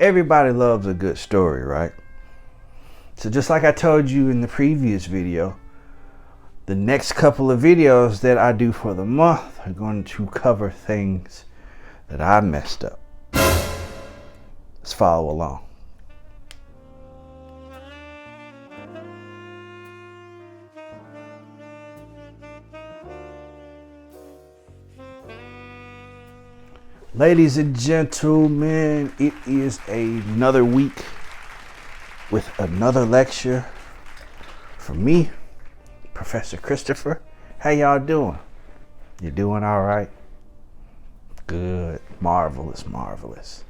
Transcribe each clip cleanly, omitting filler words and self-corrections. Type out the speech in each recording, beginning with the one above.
Everybody loves a good story, right? So just like I told you in the previous video, the next couple of videos that I do for the month are going to cover things that I messed up. Let's follow along. Ladies and gentlemen, it is another week with another lecture from me, Professor Christopher. How y'all doing? You doing all right? Good. Marvelous, marvelous.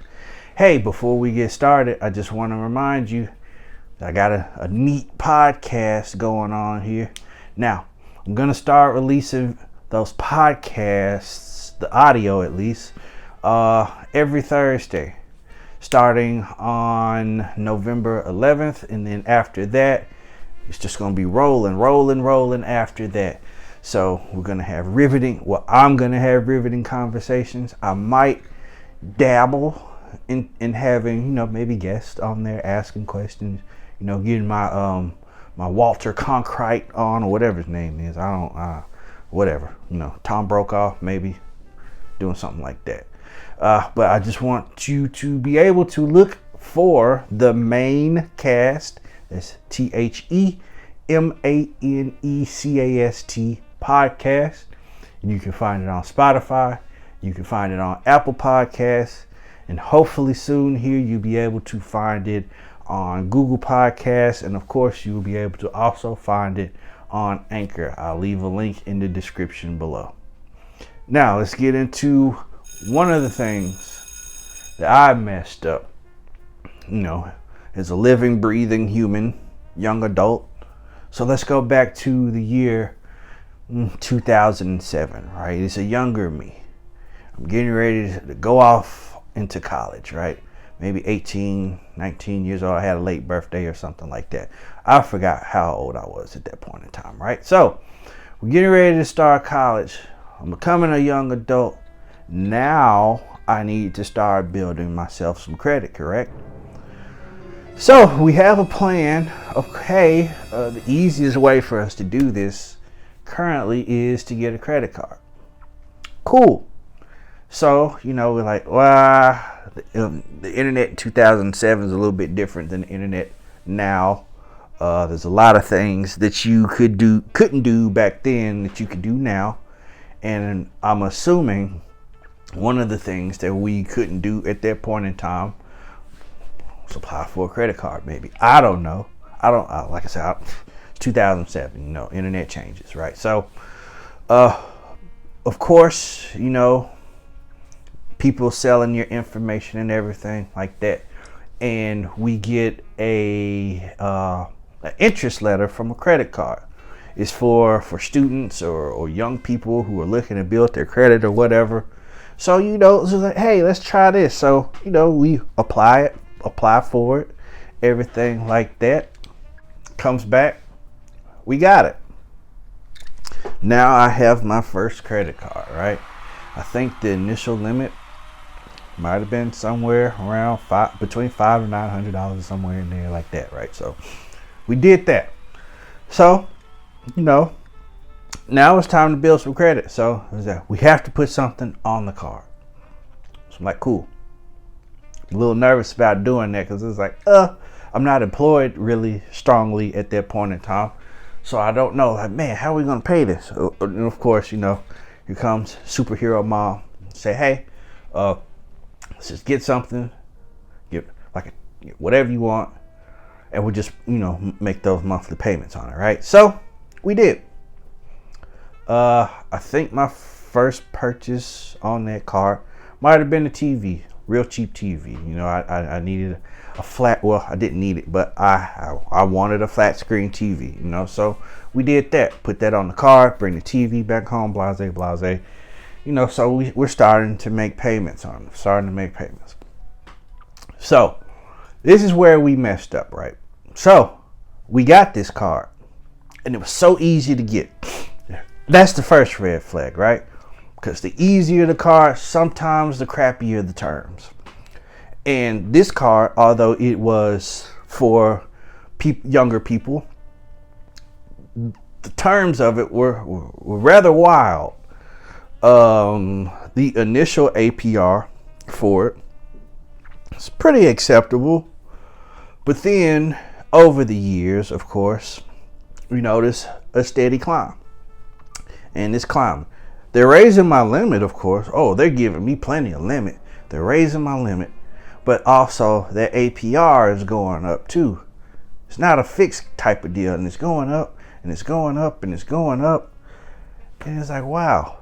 Hey, before we get started, I just want to remind you that I got a neat podcast going on here. Now, I'm going to start releasing those podcasts, the audio at least, every Thursday, starting on November 11th, and then after that, it's just going to be rolling after that. So we're going to have I'm going to have riveting conversations. I might dabble in having, maybe guests on there asking questions, getting my Walter Cronkite on, or whatever his name is. Whatever, Tom Brokaw, maybe doing something like that. But I just want you to be able to look for the main cast. That's TheManecast podcast. And you can find it on Spotify. You can find it on Apple Podcasts. And hopefully soon here you'll be able to find it on Google Podcasts. And of course you will be able to also find it on Anchor. I'll leave a link in the description below. Now let's get into one of the things that I messed up, as a living, breathing human, young adult. So let's go back to the year 2007, right? It's a younger me. I'm getting ready to go off into college, right? Maybe 18, 19 years old. I had a late birthday or something like that. I forgot how old I was at that point in time, right? So we're getting ready to start college. I'm becoming a young adult. Now I need to start building myself some credit, correct? So we have a plan. Okay, the easiest way for us to do this currently is to get a credit card. Cool. So, we're like, the internet in 2007 is a little bit different than the internet now. There's a lot of things that you couldn't do back then that you could do now. And I'm assuming one of the things that we couldn't do at that point in time was apply for a credit card, maybe. I don't know. Like I said, it's 2007, internet changes, right? So, of course, people selling your information and everything like that. And we get an interest letter from a credit card. It's for students or young people who are looking to build their credit or whatever. So, it's like, hey, let's try this. So, we apply for it, everything like that. Comes back, we got it. Now I have my first credit card, right? I think the initial limit might have been somewhere around between $500 and $900, somewhere in there like that, right? So we did that. So, now it's time to build some credit. So we have to put something on the card. So I'm like, cool. I'm a little nervous about doing that because it's like, I'm not employed really strongly at that point in time. So I don't know, like, man, how are we going to pay this? And of course, here comes superhero mom. Say, hey, let's just get something, get whatever you want, and we'll just, make those monthly payments on it, right? So we did. I think my first purchase on that card might have been a TV, real cheap TV. I needed a flat. Well, I didn't need it, but I wanted a flat screen TV. So we did that. Put that on the card. Bring the TV back home. Blase, blase. So we're starting to make payments on it. So this is where we messed up, right? So we got this card, and it was so easy to get. That's the first red flag, right? Because the easier the card, sometimes the crappier the terms. And this card, although it was for younger people, the terms of it were rather wild. The initial APR for it is pretty acceptable, but then over the years, of course, we notice a steady climb. And this climb, they're raising my limit, of course. Oh, they're giving me plenty of limit. They're raising my limit, but also their APR is going up too. It's not a fixed type of deal, and it's going up and it's going up and it's going up. And it's like, wow,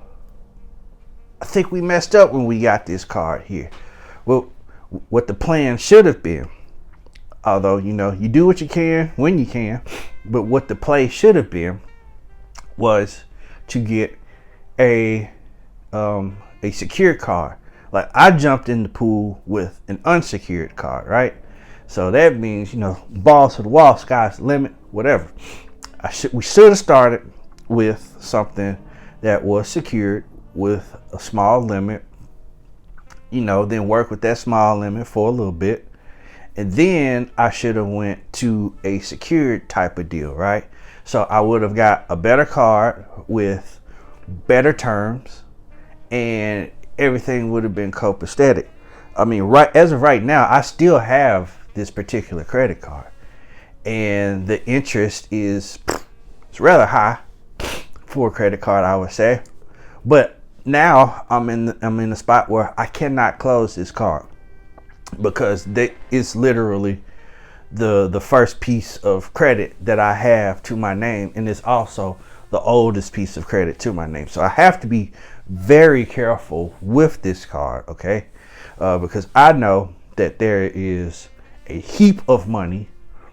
I think we messed up when we got this card here. Well, what the plan should have been, although, you know, you do what you can when you can, but what the play should have been was to get a secured card. Like, I jumped in the pool with an unsecured card, right? So that means, you know, balls to the wall, sky's the limit, whatever. We should have started with something that was secured with a small limit, you know, then work with that small limit for a little bit. And then I should have went to a secured type of deal, right? So I would have got a better card with better terms, and everything would have been copacetic. I mean, right as of right now, I still have this particular credit card, and the interest is it's rather high for a credit card, I would say. But now I'm in a spot where I cannot close this card because it's literally the first piece of credit that I have to my name, and it's also the oldest piece of credit to my name. So I have to be very careful with this card, okay? Because I know that there is a heap of money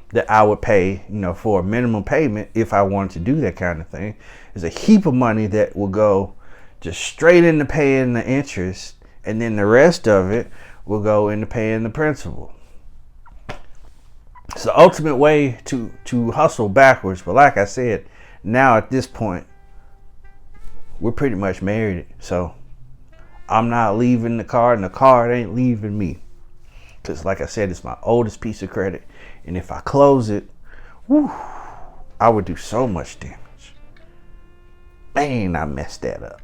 that I would pay, you know, for a minimum payment if I wanted to do that kind of thing. There's a heap of money that will go just straight into paying the interest, and then the rest of it will go into paying the principal. It's the ultimate way to hustle backwards. But like I said, now at this point, we're pretty much married. So I'm not leaving the card, and the card ain't leaving me. Because like I said, it's my oldest piece of credit. And if I close it, whew, I would do so much damage. Man, I messed that up.